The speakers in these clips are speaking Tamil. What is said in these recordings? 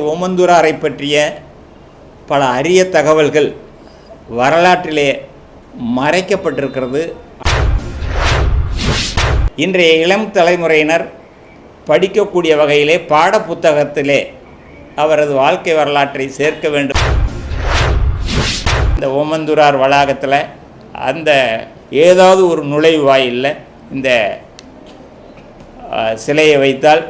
ஓமந்தூராரை பற்றிய பல அரிய தகவல்கள் வரலாற்றிலே மறைக்கப்பட்டிருக்கிறது. இன்றைய இளம் தலைமுறையினர் படிக்கக்கூடிய வகையிலே பாடப்புத்தகத்திலே அவரது வாழ்க்கை வரலாற்றை சேர்க்க வேண்டும். இந்த ஓமந்தூரார் வளாகத்தில் அந்த ஏதாவது ஒரு நுழைவு வாயிலில் இந்த சிலையை வைத்தால்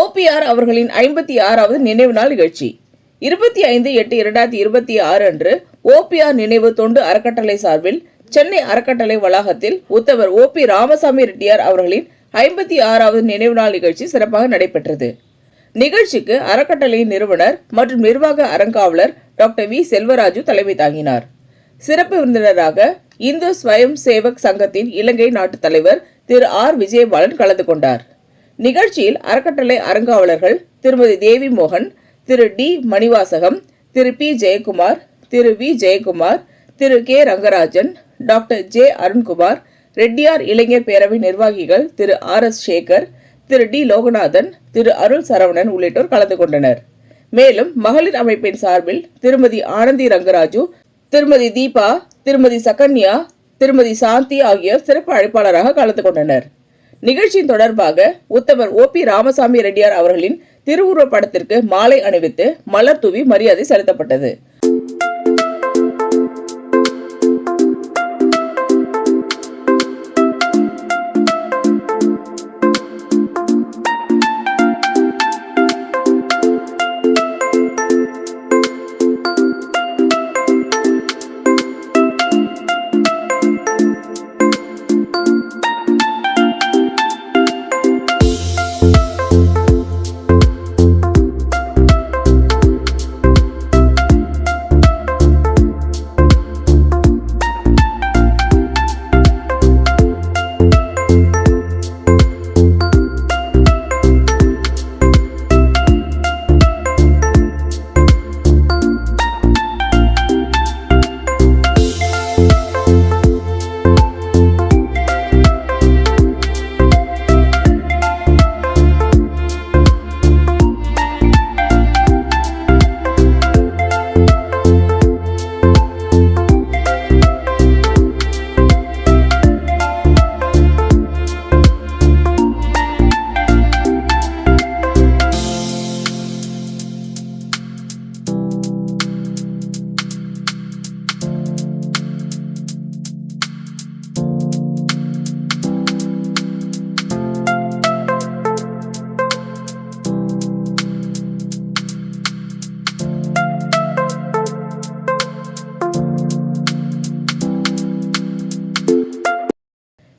ஓபிஆர் அவர்களின் 56வது நினைவு நாள் நிகழ்ச்சி 25/8/2026 அன்று ஓபிஆர் நினைவு தொண்டு அறக்கட்டளை சார்பில் சென்னை அறக்கட்டளை வளாகத்தில் உத்தவர் ஓபி ராமசாமி ரெட்டியார் அவர்களின் 56வது நினைவு நாள் நிகழ்ச்சி சிறப்பாக நடைபெற்றது. நிகழ்ச்சிக்கு அறக்கட்டளையின் நிறுவனர் மற்றும் நிர்வாக அறங்காவலர் டாக்டர் வி செல்வராஜு தலைமை தாங்கினார். சிறப்பு விருந்தினராக இந்து ஸ்வயம் சேவக் சங்கத்தின் இலங்கை நாட்டு தலைவர் திரு ஆர் விஜயபாலன் கலந்து கொண்டார். நிகழ்ச்சியில் அறக்கட்டளை அறங்காவலர்கள் திருமதி தேவி மோகன், திரு டி மணிவாசகம், திரு பி ஜெயக்குமார், திரு வி ஜெயக்குமார், திரு K Rangarajan, doctor J Arunkumar, Reddiar இளைஞர் பேரவை நிர்வாகிகள் திரு ஆர் எஸ் சேகர், திரு டி லோகநாதன், திரு அருள் சரவணன் உள்ளிட்டோர் கலந்து கொண்டனர். மேலும் மகளிர் அமைப்பின் சார்பில் திருமதி ஆனந்தி ரங்கராஜு, திருமதி தீபா, திருமதி சகன்யா, திருமதி சாந்தி ஆகியோர் சிறப்பு அழைப்பாளராக கலந்து கொண்டனர். நிகழ்ச்சியின் தொடர்பாக உத்தவர் ஓபி ராமசாமி ரெட்டியார் அவர்களின் திருவுருவப் படத்திற்கு மாலை அணிவித்து மலர் தூவி மரியாதை செலுத்தப்பட்டது.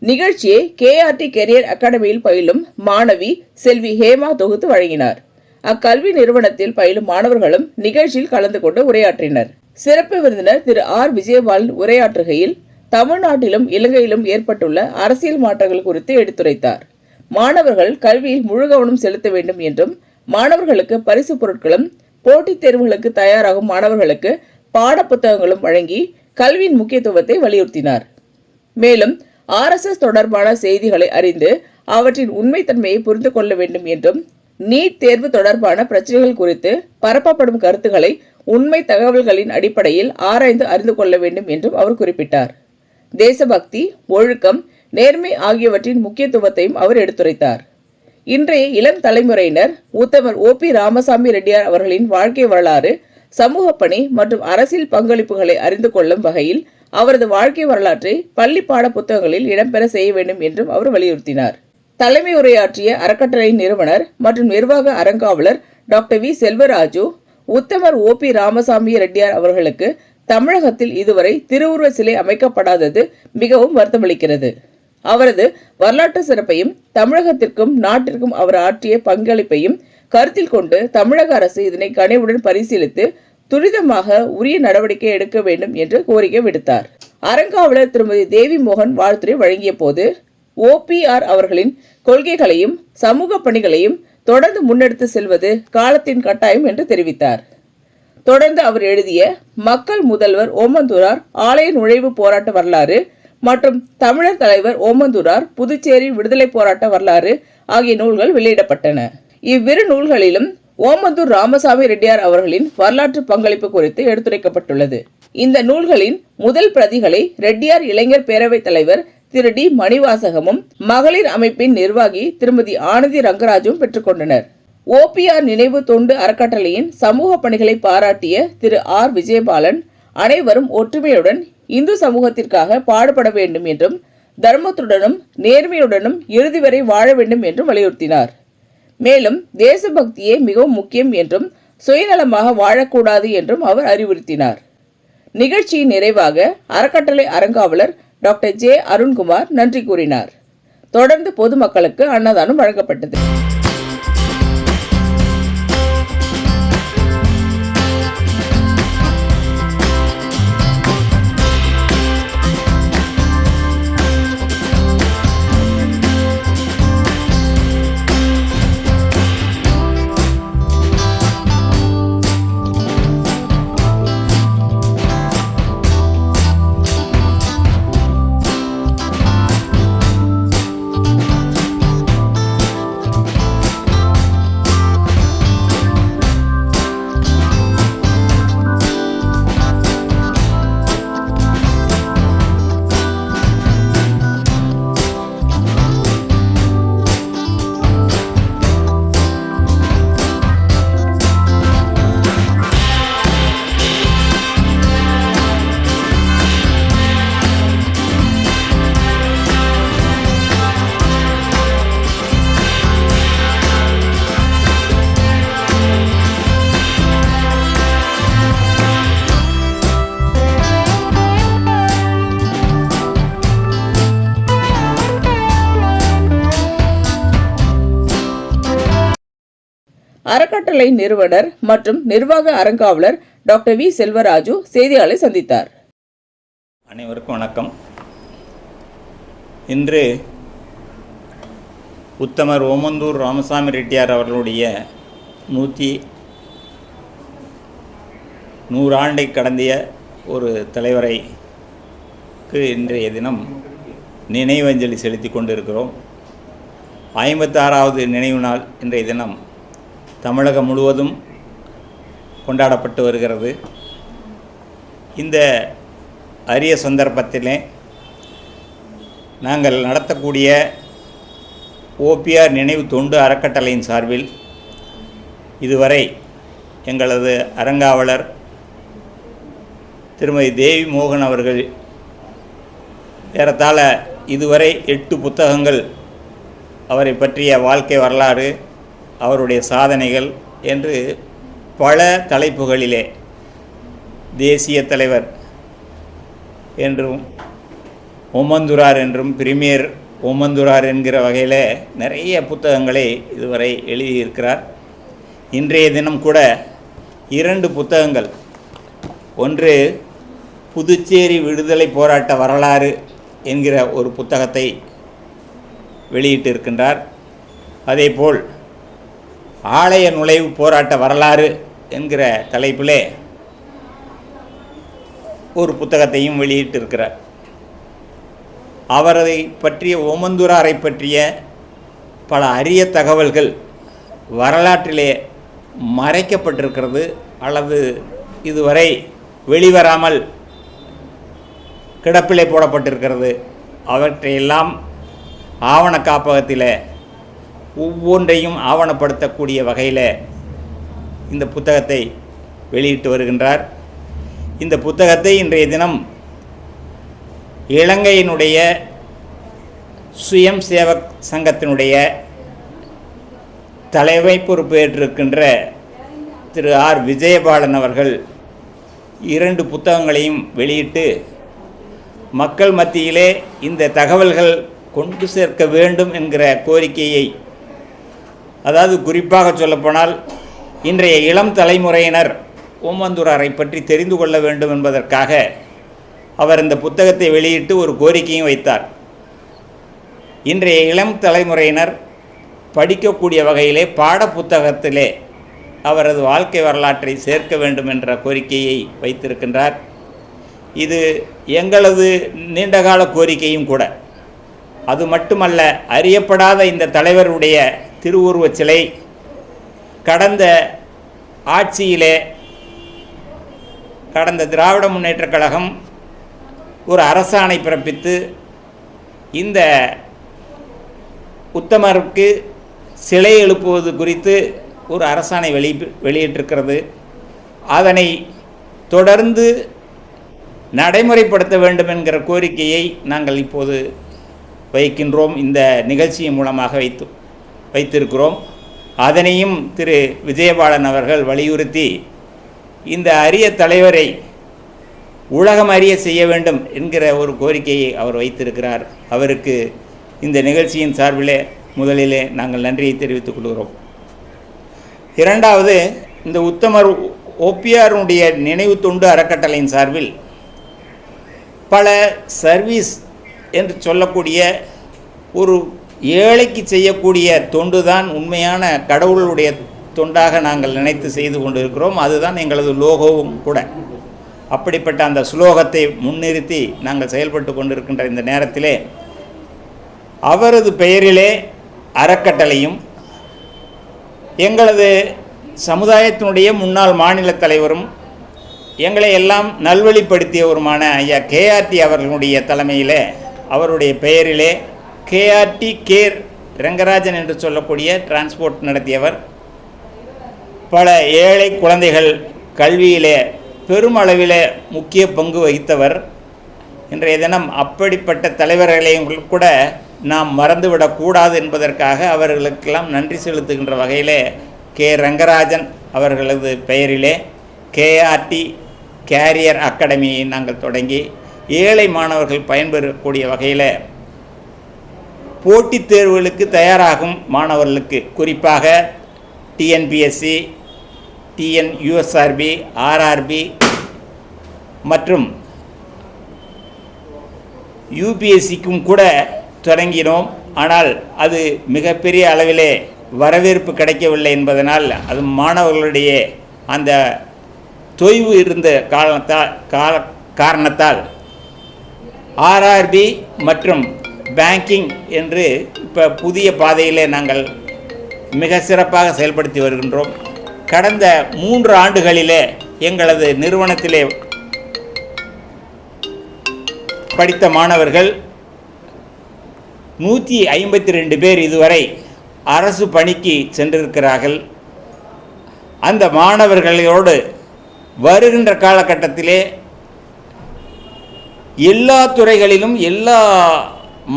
நிகழ்ச்சியை KRT கெரியர் அகாடமியில் பயிலும் மாணவி செல்வி ஹேமா தொகுத்து வழங்கினார். அக்கல்வி நிறுவனத்தில் பயிலும் மாணவர்களும் நிகழ்ச்சியில் கலந்து கொண்டு உரையாற்றினர். சிறப்பு விருந்தினர் திரு ஆர் விஜயபாலன் உரையாற்றுகையில் தமிழ்நாட்டிலும் இலங்கையிலும் ஏற்பட்டுள்ள அரசியல் மாற்றங்கள் குறித்து எடுத்துரைத்தார். மாணவர்கள் கல்வியில் முழு கவனம் செலுத்த வேண்டும் என்றும் மாணவர்களுக்கு பரிசு பொருட்களும் போட்டித் தேர்வுகளுக்கு தயாராகும் மாணவர்களுக்கு பாட புத்தகங்களும் வழங்கி கல்வியின் முக்கியத்துவத்தை வலியுறுத்தினார். மேலும் RSS தொடர்பான செய்திகளை அறிந்து அவற்றின் உண்மைத்தன்மையை புரிந்து கொள்ள வேண்டும் என்றும் நீட் தேர்வு தொடர்பான பிரச்சனைகள் குறித்து பரப்பப்படும் கருத்துக்களை உண்மை தகவல்களின் அடிப்படையில் ஆராய்ந்து அறிந்து கொள்ள வேண்டும் என்றும் அவர் குறிப்பிட்டார். தேசபக்தி, ஒழுக்கம், நேர்மை ஆகியவற்றின் முக்கியத்துவத்தையும் அவர் எடுத்துரைத்தார். இன்றைய இளம் தலைமுறையினர் உத்தவர் ஓபி ராமசாமி ரெட்டியார் அவர்களின் வாழ்க்கை வரலாறு, சமூக பணி மற்றும் அரசியல் பங்களிப்புகளை அறிந்து கொள்ளும் வகையில் அவரது வாழ்க்கை வரலாற்றை பள்ளி பாட புத்தகங்களில் இடம்பெற செய்ய வேண்டும் என்றும் அவர் வலியுறுத்தினார். தலைமை உரையாற்றிய அறக்கட்டளை நிறுவனர் மற்றும் நிர்வாக அறங்காவலர் டாக்டர் வி செல்வராஜு, உத்தமர் ஓபி ராமசாமி ரெட்டியார் அவர்களுக்கு தமிழகத்தில் இதுவரை திருவுருவ சிலை அமைக்கப்படாதது மிகவும் வருத்தமளிக்கிறது. அவரது வரலாற்று சிறப்பையும் தமிழகத்திற்கும் நாட்டிற்கும் அவர் ஆற்றிய பங்களிப்பையும் கருத்தில் கொண்டு தமிழக அரசு இதனை கனிவுடன் பரிசீலித்து துரிதமாக உரிய நடவடிக்கை எடுக்க வேண்டும் என்று கோரிக்கை விடுத்தார். அறங்காவலர் திருமதி தேவி மோகன் வாழ்த்துரை வழங்கிய போது OPR அவர்களின் கொள்கைகளையும் சமூக பணிகளையும் தொடர்ந்து முன்னெடுத்து செல்வது காலத்தின் கட்டாயம் என்று தெரிவித்தார். தொடர்ந்து அவர் எழுதிய மக்கள் முதல்வர் ஓமந்தூரார் ஆலய நுழைவு போராட்ட வரலாறு மற்றும் தமிழர் தலைவர் ஓமந்தூரார் புதுச்சேரி விடுதலை போராட்ட வரலாறு ஆகிய நூல்கள் வெளியிடப்பட்டன. இவ்விரு நூல்களிலும் ஓமந்தூர் ராமசாமி ரெட்டியார் அவர்களின் வரலாற்று பங்களிப்பு குறித்து எடுத்துரைக்கப்பட்டுள்ளது. இந்த நூல்களின் முதல் பிரதிகளை ரெட்டியார் இளைஞர் பேரவைத் தலைவர் திரு டி மணிவாசகமும் மகளிர் அமைப்பின் நிர்வாகி திருமதி ஆனந்தி ரங்கராஜும் பெற்றுக்கொண்டனர். ஓபிஆர் நினைவு தொண்டு அறக்கட்டளையின் சமூக பணிகளை பாராட்டிய திரு ஆர் விஜயபாலன் அனைவரும் ஒற்றுமையுடன் இந்து சமூகத்திற்காக பாடுபட வேண்டும் என்றும் தர்மத்துடனும் நேர்மையுடனும் இறுதி வரை வாழ வேண்டும் என்றும் வலியுறுத்தினார். மேலும் தேசபக்தியே மிகவும் முக்கியம் என்றும் சுயநலமாக வாழக்கூடாது என்றும் அவர் அறிவுறுத்தினார். நிகழ்ச்சியின் நிறைவாக அறக்கட்டளை அறங்காவலர் டாக்டர் ஜே அருண்குமார் நன்றி கூறினார். தொடர்ந்து பொதுமக்களுக்கு அன்னதானம் வழங்கப்பட்டது. அறக்கட்டளை நிறுவனர் மற்றும் நிர்வாக அறங்காவலர் டாக்டர் வி செல்வராஜு செய்தியாளரை சந்தித்தார். அனைவருக்கும் வணக்கம். இன்று உத்தமர் ஓமந்தூர் ராமசாமி ரெட்டியார் அவர்களுடைய 100 ஆண்டை கடந்திய ஒரு தலைவரைக்கு இன்றைய தினம் நினைவஞ்சலி செலுத்தி கொண்டிருக்கிறோம். 56வது நினைவு நாள் இன்றைய தினம் தமிழகம் முழுவதும் கொண்டாடப்பட்டு வருகிறது. இந்த அரிய சந்தர்ப்பத்திலே நாங்கள் நடத்தக்கூடிய ஓபிஆர் நினைவு தொண்டு அறக்கட்டளையின் சார்பில் இதுவரை எங்களது அறங்காவலர் திருமதி தேவி மோகன் அவர்கள் ஏறத்தாழ இதுவரை 8 புத்தகங்கள் அவரை பற்றிய வாழ்க்கை வரலாறு, அவருடைய சாதனைகள் என்று பல தலைப்புகளிலே தேசிய தலைவர் என்றும் ஓமந்தூரார் என்றும் பிரீமியர் ஓமந்தூரார் என்கிற வகையில் நிறைய புத்தகங்களை இதுவரை எழுதியிருக்கிறார். இன்றைய தினம் கூட 2 புத்தகங்கள், ஒன்று புதுச்சேரி விடுதலை போராட்ட வரலாறு என்கிற ஒரு புத்தகத்தை வெளியிட்டிருக்கின்றார். அதேபோல் ஆலய நுழைவு போராட்ட வரலாறு என்கிற தலைப்பிலே ஒரு புத்தகத்தையும் வெளியிட்டிருக்கிறார். அவரை பற்றிய ஓமந்தூராரை பற்றிய பல அரிய தகவல்கள் வரலாற்றிலே மறைக்கப்பட்டிருக்கிறது அல்லது இதுவரை வெளிவராமல் கிடப்பிலே போடப்பட்டிருக்கிறது. அவற்றையெல்லாம் ஆவண காப்பகத்தில் ஒவ்வொன்றையும் ஆவணப்படுத்தக்கூடிய வகையில் இந்த புத்தகத்தை வெளியிட்டு வருகின்றார். இந்த புத்தகத்தை இன்றைய தினம் இலங்கையினுடைய சுயம் சேவக் சங்கத்தினுடைய தலைமை பொறுப்பேற்றிருக்கின்ற திரு ஆர் விஜயபாலன் அவர்கள் 2 புத்தகங்களையும் வெளியிட்டு மக்கள் மத்தியிலே இந்த தகவல்கள் கொண்டு சேர்க்க வேண்டும் என்கிற கோரிக்கையை, அதாவது குறிப்பாக சொல்லப்போனால் இன்றைய இளம் தலைமுறையினர் ஓமந்தூராரை பற்றி தெரிந்து கொள்ள வேண்டும் என்பதற்காக அவர் இந்த புத்தகத்தை வெளியிட்டு ஒரு கோரிக்கையும் வைத்தார். இன்றைய இளம் தலைமுறையினர் படிக்கக்கூடிய வகையிலே பாடப்புத்தகத்திலே அவரது வாழ்க்கை வரலாற்றை சேர்க்க வேண்டும் என்ற கோரிக்கையை வைத்திருக்கின்றார். இது எங்களது நீண்டகால கோரிக்கையும் கூட. அது மட்டுமல்ல, அறியப்படாத இந்த தலைவருடைய திருவுருவச் சிலை கடந்த ஆட்சியிலே கடந்த திராவிட முன்னேற்றக் கழகம் ஒரு அரசாணை பிறப்பித்து இந்த உத்தமருக்கு சிலை எழுப்புவது குறித்து ஒரு அரசாணை வெளியிட்டிருக்கிறது. அதனை தொடர்ந்து நடைமுறைப்படுத்த வேண்டும் என்கிற கோரிக்கையை நாங்கள் இப்போது வைக்கின்றோம். இந்த நிகழ்ச்சியின் மூலமாக வைத்திருக்கிறோம். அதனையும் திரு விஜயபாலன் அவர்கள் வலியுறுத்தி இந்த அரிய தலைவரை உலகம் அறிய செய்ய வேண்டும் என்கிற ஒரு கோரிக்கையை அவர் வைத்திருக்கிறார். அவருக்கு இந்த நிகழ்ச்சியின் சார்பிலே முதலிலே நாங்கள் நன்றியை தெரிவித்துக் கொள்கிறோம். இரண்டாவது, இந்த உத்தமர் ஓபிஆருடைய நினைவு தொண்டு அறக்கட்டளையின் சார்பில் பல சர்வீஸ் என்று சொல்லக்கூடிய ஒரு ஏழைக்கு செய்யக்கூடிய தொண்டு தான் உண்மையான கடவுளுடைய தொண்டாக நாங்கள் நினைத்து செய்து கொண்டிருக்கிறோம். அதுதான் எங்களது லோகோவும் கூட. அப்படிப்பட்ட அந்த ஸ்லோகத்தை முன்னிறுத்தி நாங்கள் செயல்பட்டு கொண்டிருக்கின்ற இந்த நேரத்திலே அவரது பெயரிலே அறக்கட்டளையும் எங்களது சமுதாயத்தினுடைய முன்னாள் மாநில தலைவரும் எங்களை எல்லாம் நல்வழிப்படுத்தியவருமான ஐயா கேஆர்டி அவர்களுடைய தலைமையில் அவருடைய பெயரிலே கேஆர்டி கேர் ரங்கராஜன் என்று சொல்லக்கூடிய டிரான்ஸ்போர்ட் நடத்தியவர். பல ஏழை குழந்தைகள் கல்வியிலே பெருமளவில் முக்கிய பங்கு வகித்தவர். இன்றைய தினம் அப்படிப்பட்ட தலைவர்களையும் கூட நாம் மறந்துவிடக்கூடாது என்பதற்காக அவர்களுக்கெல்லாம் நன்றி செலுத்துகின்ற வகையில் கே ரங்கராஜன் அவர்களது பெயரிலே கேஆர்டி கேரியர் அகாடமியை நாங்கள் தொடங்கி ஏழை மாணவர்கள் பயன்பெறக்கூடிய வகையில் போட்டித் தேர்வுகளுக்கு தயாராகும் மாணவர்களுக்கு, குறிப்பாக டிஎன்பிஎஸ்சி, யூஎஸ்ஆர்பி, ஆர்ஆர்பி மற்றும் யூபிஎஸ்சிக்கும் கூட தொடங்கினோம். ஆனால் அது மிகப்பெரிய அளவிலே வரவேற்பு கிடைக்கவில்லை என்பதனால் அது மாணவர்களுடைய அந்த தொய்வு இருந்த காரணத்தால் ஆர்ஆர்பி மற்றும் பேங்கிங் என்று இப்போ புதிய பாதையிலே நாங்கள் மிக சிறப்பாக செயல்படுத்தி வருகின்றோம். கடந்த 3 ஆண்டுகளிலே எங்களது நிறுவனத்திலே படித்த மாணவர்கள் 152 பேர் இதுவரை அரசு பணிக்கு சென்றிருக்கிறார்கள். அந்த மாணவர்களோடு வருகின்ற காலகட்டத்திலே எல்லா துறைகளிலும் எல்லா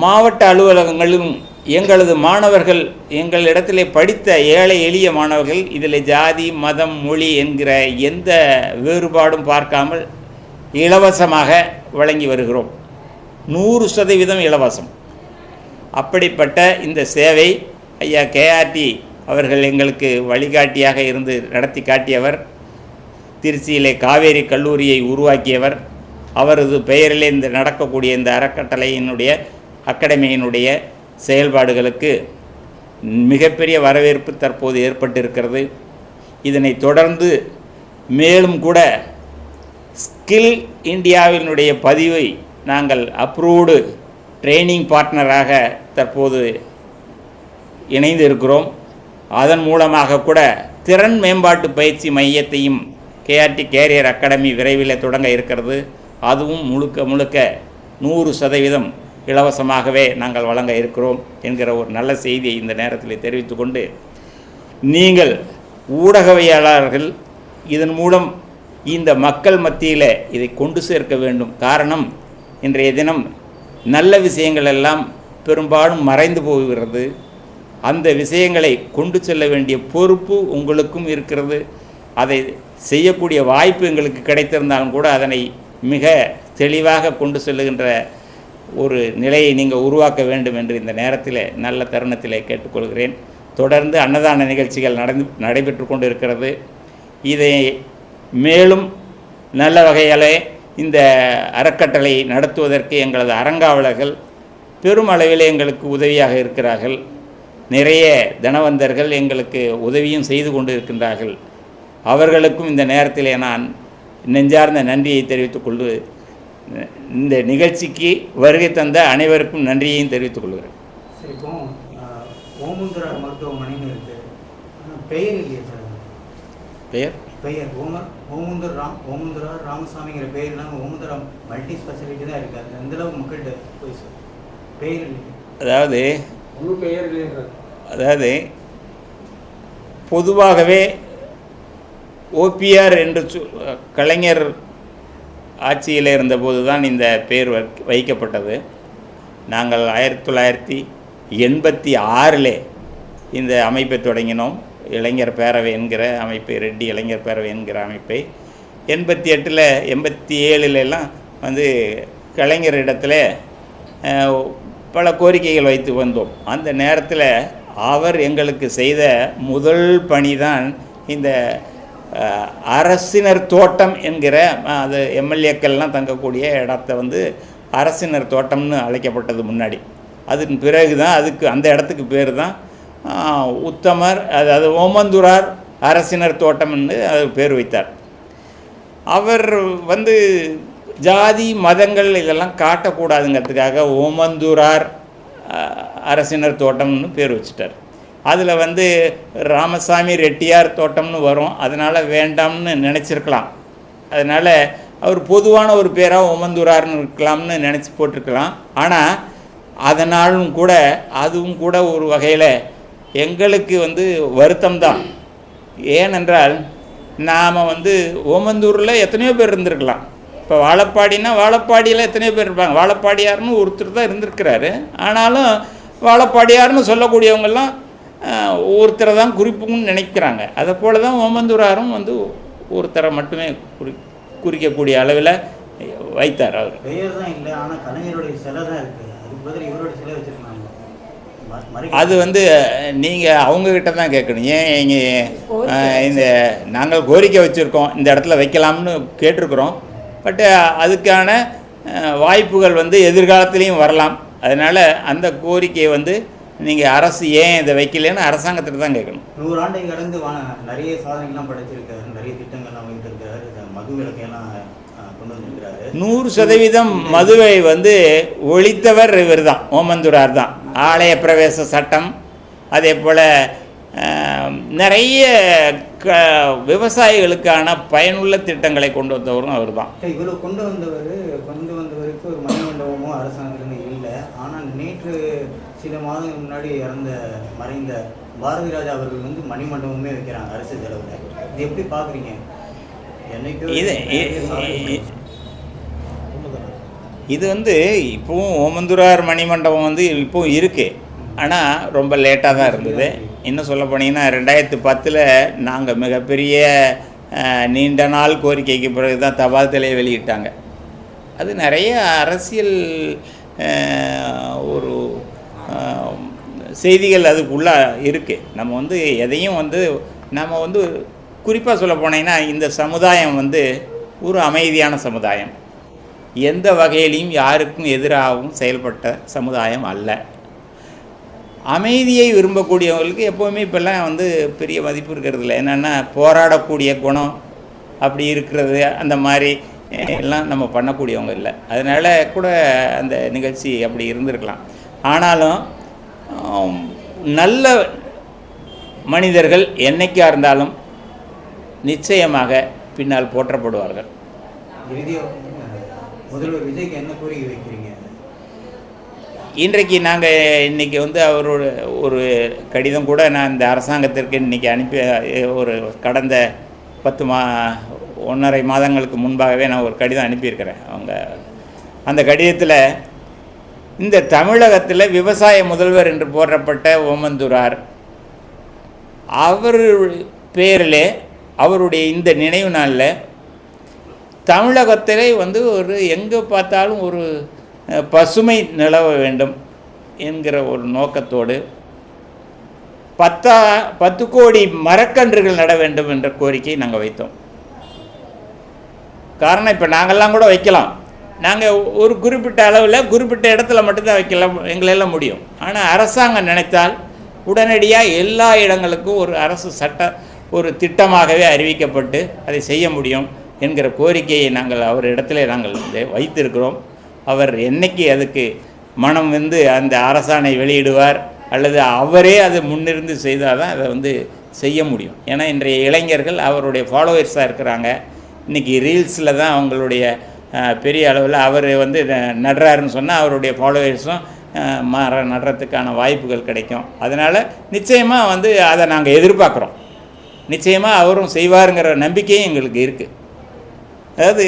மாவட்ட அலுவலகங்களிலும் எங்களது மாணவர்கள் எங்களிடத்திலே படித்த ஏழை எளிய மாணவர்கள் இதில் ஜாதி மதம் மொழி என்கிற எந்த வேறுபாடும் பார்க்காமல் இலவசமாக வழங்கி வருகிறோம். 100% இலவசம். அப்படிப்பட்ட இந்த சேவை ஐயா கேஆர்டி அவர்கள் எங்களுக்கு வழிகாட்டியாக இருந்து நடத்தி காட்டியவர். திருச்சியிலே காவேரி கல்லூரியை உருவாக்கியவர். அவரது பெயரிலே இந்த நடக்கக்கூடிய இந்த அறக்கட்டளையினுடைய அகாடமியினுடைய செயல்பாடுகளுக்கு மிகப்பெரிய வரவேற்பு தற்போது ஏற்பட்டிருக்கிறது. இதனை தொடர்ந்து மேலும் கூட ஸ்கில் இந்தியாவினுடைய பதிவை நாங்கள் அப்ரூவ்டு ட்ரைனிங் பார்ட்னராக தற்போது இணைந்து இருக்கிறோம். அதன் மூலமாக கூட திறன் மேம்பாட்டு பயிற்சி மையத்தையும் கேஆர்டி கேரியர் அகாடமி விரைவில் தொடங்க இருக்கிறது. அதுவும் முழுக்க 100% இலவசமாகவே நாங்கள் வழங்க இருக்கிறோம் என்கிற ஒரு நல்ல செய்தியை இந்த நேரத்தில் தெரிவித்து கொண்டு, நீங்கள் ஊடகவியலாளர்கள் இதன் மூலம் இந்த மக்கள் மத்தியில் இதை கொண்டு சேர்க்க வேண்டும். காரணம், இன்றைய தினம் நல்ல விஷயங்கள் எல்லாம் பெரும்பாலும் மறைந்து போகிறது. அந்த விஷயங்களை கொண்டு செல்ல வேண்டிய பொறுப்பு உங்களுக்கும் இருக்கிறது. அதை செய்யக்கூடிய வாய்ப்பு எங்களுக்கு கிடைத்திருந்தாலும் கூட அதனை மிக தெளிவாக கொண்டு செல்லுகின்ற ஒரு நிலையை நீங்கள் உருவாக்க வேண்டும் என்று இந்த நேரத்தில் நல்ல தருணத்தில் கேட்டுக்கொள்கிறேன். தொடர்ந்து அன்னதான நிகழ்ச்சிகள் நடைபெற்று கொண்டு இருக்கிறது. இதை மேலும் நல்ல வகையாலே இந்த அறக்கட்டளை நடத்துவதற்கு எங்களது அறங்காவலர்கள் பெரும் அளவில் எங்களுக்கு உதவியாக இருக்கிறார்கள். நிறைய தனவந்தர்கள் எங்களுக்கு உதவியும் செய்து கொண்டு இருக்கின்றார்கள். அவர்களுக்கும் இந்த நேரத்திலே நான் நெஞ்சார்ந்த நன்றியை தெரிவித்துக் கொண்டு இந்த நிகழ்ச்சிக்கு வருகை தந்த அனைவருக்கும் நன்றியையும் தெரிவித்துக் கொள்கிறேன். சரி, இப்போ ஓமந்துரார் மருத்துவமனைன்னு இருக்குது, ஆனால் பெயர் இல்லையா சார்? பெயர் ஓமந்துரார் ராமசாமிங்கிற பெயர் இல்லாமல் ஓமந்துரா மல்டி ஸ்பெஷாலிட்டி தான் இருக்குது. அது எந்தளவுக்கு மக்கள்கிட்ட போய் சார் பெயர் இல்லையா? அதாவது பொதுவாகவே ஓபிஆர் என்று கலைஞர் ஆட்சியில் இருந்தபோது தான் இந்த பெயர் வைக்கப்பட்டது. நாங்கள் 1986 இந்த அமைப்பை தொடங்கினோம். இளைஞர் பேரவை என்கிற அமைப்பை, ரெட்டி இளைஞர் பேரவை என்கிற அமைப்பை 88 87 வந்து கலைஞரிடத்தில் பல கோரிக்கைகள் வைத்து வந்தோம். அந்த நேரத்தில் அவர் எங்களுக்கு செய்த முதல் பணி தான் இந்த அரசினர் தோட்டம் என்கிற, அது எம்எல்ஏக்கள்லாம் தங்கக்கூடிய இடத்த வந்து அரசினர் தோட்டம்னு அழைக்கப்பட்டது முன்னாடி. அதன் பிறகு தான் அந்த இடத்துக்கு பேர் தான் உத்தமர், அதாவது ஓமந்துரார் அரசினர் தோட்டம்னு அது பேர் வைத்தார். அவர் வந்து ஜாதி மதங்கள் இதெல்லாம் காட்டக்கூடாதுங்கிறதுக்காக ஓமந்துரார் அரசினர் தோட்டம்னு பேர் வச்சுட்டார். அதில் வந்து ராமசாமி ரெட்டியார் தோட்டம்னு வரும், அதனால் வேண்டாம்னு நினச்சிருக்கலாம். அதனால் அவர் பொதுவான ஒரு பேராக ஓமந்துரார்னு இருக்கலாம்னு நினச்சி போட்டிருக்கலாம். ஆனால் அதனாலும் கூட அதுவும் கூட ஒரு வகையில் எங்களுக்கு வந்து வருத்தம்தான். ஏனென்றால் நாம் வந்து ஓமந்தூரில் எத்தனையோ பேர் இருந்திருக்கலாம். இப்போ வாழப்பாடினா வாழப்பாடியில் எத்தனையோ பேர் இருப்பாங்க. வாழப்பாடியார்னு ஒருத்தர் தான் இருந்திருக்கிறாரு. ஆனாலும் வாழப்பாடியார்னு சொல்லக்கூடியவங்கெல்லாம் ஒருத்தரை தான் குறிப்புன்னு நினைக்கிறாங்க. அதை போல தான் ஓமந்தூராரும் வந்து ஒருத்தரை மட்டுமே குறிக்கக்கூடிய அளவில் வைத்தார். அவர் பெயர் தான் இல்லை, ஆனால் கலைஞருடைய சிலை தான் இருக்குது. அதுக்கு பதில் இவரோட சிலை வச்சுருக்காங்க. அது வந்து நீங்கள் அவங்கக்கிட்ட தான் கேட்கணும். ஏன் இங்கே இந்த நாங்கள் கோரிக்கை வச்சுருக்கோம், இந்த இடத்துல வைக்கலாம்னு கேட்டிருக்கிறோம். பட்டு அதுக்கான வாய்ப்புகள் வந்து எதிர்காலத்துலேயும் வரலாம். அதனால் அந்த கோரிக்கையை வந்து நீங்கள் அரசு ஏன் இதை வைக்கலன்னு அரசாங்கத்திட்ட தான் கேட்கணும். 100 ஆண்டை கடந்து நிறைய சாதனைகள்லாம் படைச்சிருக்காரு, நிறைய திட்டங்கள்லாம் வைத்திருக்காரு, மது விலக்கையெல்லாம் கொண்டு வந்திருக்கிறாரு. 100% மதுவை வந்து ஒழித்தவர் இவர் தான், ஓமந்துரார் தான். ஆலய பிரவேச சட்டம், அதே போல் நிறைய விவசாயிகளுக்கான பயனுள்ள திட்டங்களை கொண்டு வந்தவரும் அவர் தான். இவ்வளோ கொண்டு வந்தவருக்கு ஒரு மணிமண்டபமோ அரசாங்கத்திலிருந்து இல்லை. ஆனால் நேற்று சில மாதங்கள் முன்னாடி மறைந்த பாரதி ராஜா அவர்கள் வந்து மணிமண்டபமே வைக்கிறாங்க அரசு செலவில். இது எப்படி பார்க்குறீங்க? இது வந்து இப்போவும் ஓமந்துரார் மணிமண்டபம் வந்து இப்போவும் இருக்குது. ஆனால் ரொம்ப லேட்டாக தான் இருந்தது. இன்னும் சொல்ல போனீங்கன்னா 2010 நாங்கள் மிகப்பெரிய நீண்ட நாள் கோரிக்கைக்கு பிறகு தான் தபால் தலையை வெளியிட்டாங்க. அது நிறைய அரசியல் ஒரு செய்திகள் அதுக்குள்ளே இருக்குது. நம்ம வந்து எதையும் வந்து நம்ம வந்து குறிப்பாக சொல்ல போனீங்கன்னா இந்த சமுதாயம் வந்து ஒரு அமைதியான சமுதாயம், எந்த வகையிலையும் யாருக்கும் எதிராகவும் செயல்பட்ட சமுதாயம் அல்ல. அமைதியை விரும்பக்கூடியவங்களுக்கு எப்போவுமே இப்போல்லாம் வந்து பெரிய மதிப்பு இருக்கிறது இல்லை. என்னென்னா போராடக்கூடிய குணம் அப்படி இருக்கிறது, அந்த மாதிரி எல்லாம் நம்ம பண்ணக்கூடியவங்க இல்லை. அதனால் கூட அந்த நிகழ்ச்சி அப்படி இருந்திருக்கலாம். ஆனாலும் நல்ல மனிதர்கள் என்னைக்கா இருந்தாலும் நிச்சயமாக பின்னால் போற்றப்படுவார்கள். முதல்வர் விஜய்க்கு என்ன கோரிக்கை வைக்கிறீங்க? இன்றைக்கு இன்றைக்கி வந்து அவரோட ஒரு கடிதம் கூட நான் இந்த அரசாங்கத்திற்கு இன்றைக்கி அனுப்பி, ஒரு கடந்த 1.5 மாதங்களுக்கு முன்பாகவே நான் ஒரு கடிதம் அனுப்பியிருக்கிறேன். அந்த கடிதத்தில் இந்த தமிழகத்தில் விவசாய முதல்வர் என்று போற்றப்பட்ட ஓமந்துரார் அவர் பேரில் அவருடைய இந்த நினைவு நாளில் தமிழகத்திலே வந்து ஒரு எங்கே பார்த்தாலும் ஒரு பசுமை நிலவ வேண்டும் என்கிற ஒரு நோக்கத்தோடு 10 கோடி மரக்கன்றுகள் நட வேண்டும் என்ற கோரிக்கையை நாங்கள் வைத்தோம். காரணம், இப்போ நாங்கள்லாம் கூட வைக்கலாம், நாங்கள் ஒரு குறிப்பிட்ட அளவில் குறிப்பிட்ட இடத்துல மட்டும்தான் வைக்கலாம், எங்களெல்லாம் முடியும். ஆனால் அரசாங்கம் நினைத்தால் உடனடியாக எல்லா இடங்களுக்கும் ஒரு அரசு ஒரு திட்டமாகவே அறிவிக்கப்பட்டு அதை செய்ய முடியும் என்கிற கோரிக்கையை நாங்கள் அவரிடத்திலே நாங்கள் வைத்திருக்கிறோம். அவர் என்னைக்கு அதுக்கு மனம் வந்து அந்த அரசாணை வெளியிடுவார் அல்லது அவரே அதை முன்னிருந்து செய்தால் தான் அதை செய்ய முடியும். ஏன்னா இன்றைய இளைஞர்கள் அவருடைய ஃபாலோவர்ஸாக இருக்கிறாங்க. இன்றைக்கி ரீல்ஸில் தான் அவங்களுடைய பெரிய அளவில் அவர் நடுறாருன்னு சொன்னால் அவருடைய ஃபாலோவர்ஸும் நடுறதுக்கான வாய்ப்புகள் கிடைக்கும். அதனால் நிச்சயமாக அதை நாங்கள் எதிர்பார்க்குறோம். நிச்சயமாக அவரும் செய்வாருங்கிற நம்பிக்கையும் எங்களுக்கு இருக்குது. அதாவது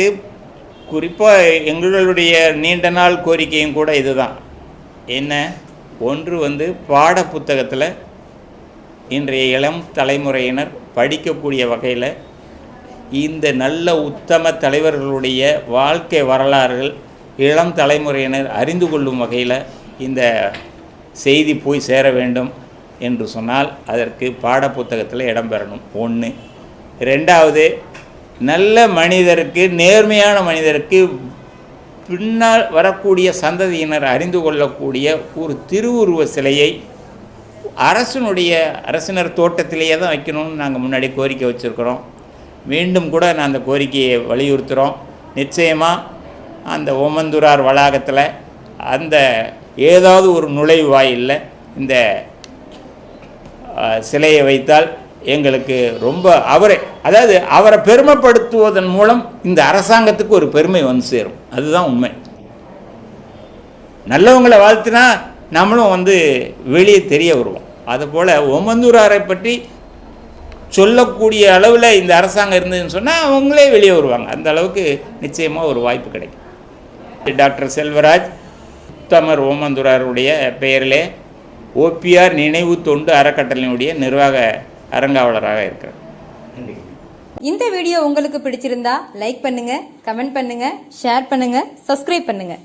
குறிப்பாக எங்களுடைய நீண்ட நாள் கோரிக்கையும் கூட இதுதான். என்ன ஒன்று பாட புத்தகத்தில் இன்றைய இளம் தலைமுறையினர் படிக்கக்கூடிய வகையில் இந்த நல்ல உத்தம தலைவர்களுடைய வாழ்க்கை வரலாறுகள் இளம் தலைமுறையினர் அறிந்து கொள்ளும் வகையில் இந்த செய்தி போய் சேர வேண்டும் என்று சொன்னால் அதற்கு பாடப்புத்தகத்தில் இடம்பெறணும். 1. 2வது, நல்ல மனிதருக்கு, நேர்மையான மனிதருக்கு பின்னால் வரக்கூடிய சந்ததியினர் அறிந்து கொள்ளக்கூடிய ஒரு திருவுருவ சிலையை அரசினர் தோட்டத்திலேயே தான் வைக்கணும்னு நாங்கள் முன்னாடி கோரிக்கை வச்சுருக்கிறோம். மீண்டும் கூட நான் அந்த கோரிக்கையை வலியுறுத்துகிறோம். நிச்சயமாக அந்த ஓமந்தூரார் வளாகத்தில் அந்த ஏதாவது ஒரு நுழைவாயிலில் இந்த சிலையை வைத்தால் எங்களுக்கு ரொம்ப அவரை பெருமைப்படுத்துவதன் மூலம் இந்த அரசாங்கத்துக்கு ஒரு பெருமை சேரும். அதுதான் உண்மை. நல்லவங்களை வாழ்த்தினா நம்மளும் வெளியே தெரிய வருவோம். அதுபோல் ஓமந்தூராரை பற்றி சொல்லக்கூடிய அளவில் இந்த அரசாங்கம் இருந்ததுன்னு சொன்னால் அவங்களே வெளியே வருவாங்க. அந்த அளவுக்கு நிச்சயமாக ஒரு வாய்ப்பு கிடைக்கும். டாக்டர் செல்வராஜ் உத்தமர் ஓமந்தூராருடைய பெயரிலே OPR நினைவு தொண்டு அறக்கட்டளையினுடைய நிர்வாக அரங்காவலராக இருக்கிறார். இந்த வீடியோ உங்களுக்கு பிடிச்சிருந்தா லைக் பண்ணுங்க, கமெண்ட் பண்ணுங்க, ஷேர் பண்ணுங்க, சப்ஸ்கிரைப் பண்ணுங்க.